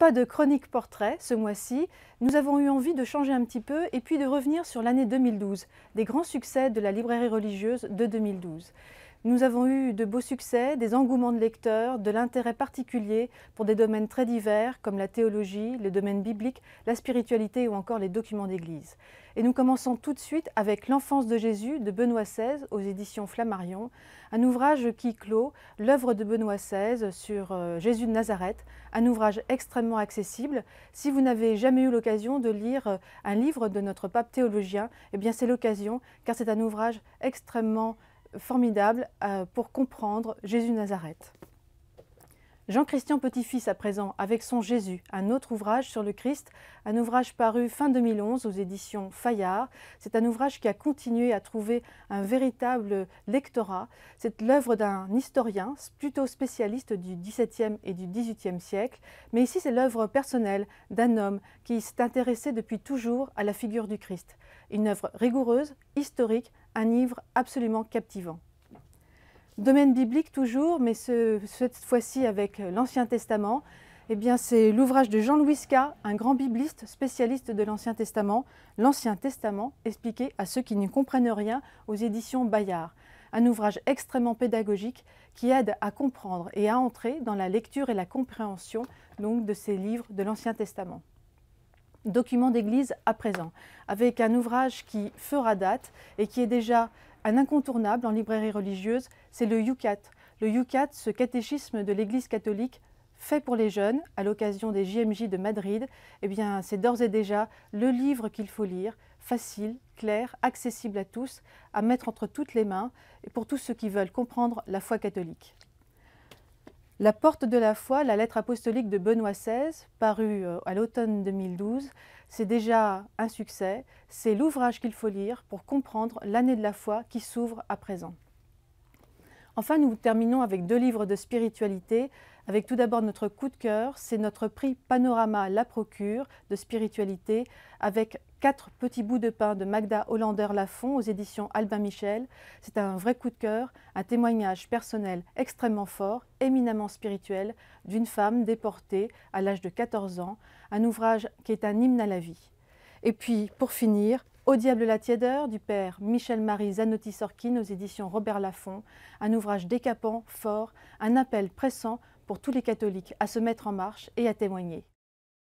Pas de chronique portrait ce mois-ci, nous avons eu envie de changer un petit peu et puis de revenir sur l'année 2012, des grands succès de la librairie religieuse de 2012. Nous avons eu de beaux succès, des engouements de lecteurs, de l'intérêt particulier pour des domaines très divers comme la théologie, le domaine biblique, la spiritualité ou encore les documents d'église. Et nous commençons tout de suite avec L'Enfance de Jésus de Benoît XVI aux éditions Flammarion, un ouvrage qui clôt l'œuvre de Benoît XVI sur Jésus de Nazareth, un ouvrage extrêmement accessible. Si vous n'avez jamais eu l'occasion de lire un livre de notre pape théologien, eh bien c'est l'occasion car c'est un ouvrage extrêmement formidable pour comprendre Jésus de Nazareth. Jean-Christian Petit-Fils à présent avec son Jésus, un autre ouvrage sur le Christ, un ouvrage paru fin 2011 aux éditions Fayard. C'est un ouvrage qui a continué à trouver un véritable lectorat. C'est l'œuvre d'un historien plutôt spécialiste du XVIIe et du XVIIIe siècle, mais ici c'est l'œuvre personnelle d'un homme qui s'est intéressé depuis toujours à la figure du Christ. Une œuvre rigoureuse, historique, un livre absolument captivant. Domaine biblique toujours, mais cette fois-ci avec l'Ancien Testament. Eh bien, c'est l'ouvrage de Jean-Louis Ska, un grand bibliste spécialiste de l'Ancien Testament, l'Ancien Testament expliqué à ceux qui ne comprennent rien aux éditions Bayard. Un ouvrage extrêmement pédagogique qui aide à comprendre et à entrer dans la lecture et la compréhension donc, de ces livres de l'Ancien Testament. Documents d'église à présent, avec un ouvrage qui fera date et qui est déjà un incontournable en librairie religieuse, c'est le Youcat. Le Youcat, ce catéchisme de l'Église catholique fait pour les jeunes à l'occasion des JMJ de Madrid, eh bien c'est d'ores et déjà le livre qu'il faut lire, facile, clair, accessible à tous, à mettre entre toutes les mains et pour tous ceux qui veulent comprendre la foi catholique. La porte de la foi, la lettre apostolique de Benoît XVI, parue à l'automne 2012, c'est déjà un succès. C'est l'ouvrage qu'il faut lire pour comprendre l'année de la foi qui s'ouvre à présent. Enfin, nous terminons avec deux livres de spiritualité, avec tout d'abord notre coup de cœur, c'est notre prix Panorama La Procure de spiritualité, avec 4 petits bouts de pain de Magda Hollander-Lafont aux éditions Albin Michel. C'est un vrai coup de cœur, un témoignage personnel extrêmement fort, éminemment spirituel, d'une femme déportée à l'âge de 14 ans, un ouvrage qui est un hymne à la vie. Et puis, pour finir, Au diable la tiédeur du père Michel-Marie Zanotti-Sorkin aux éditions Robert Laffont, un ouvrage décapant, fort, un appel pressant pour tous les catholiques à se mettre en marche et à témoigner.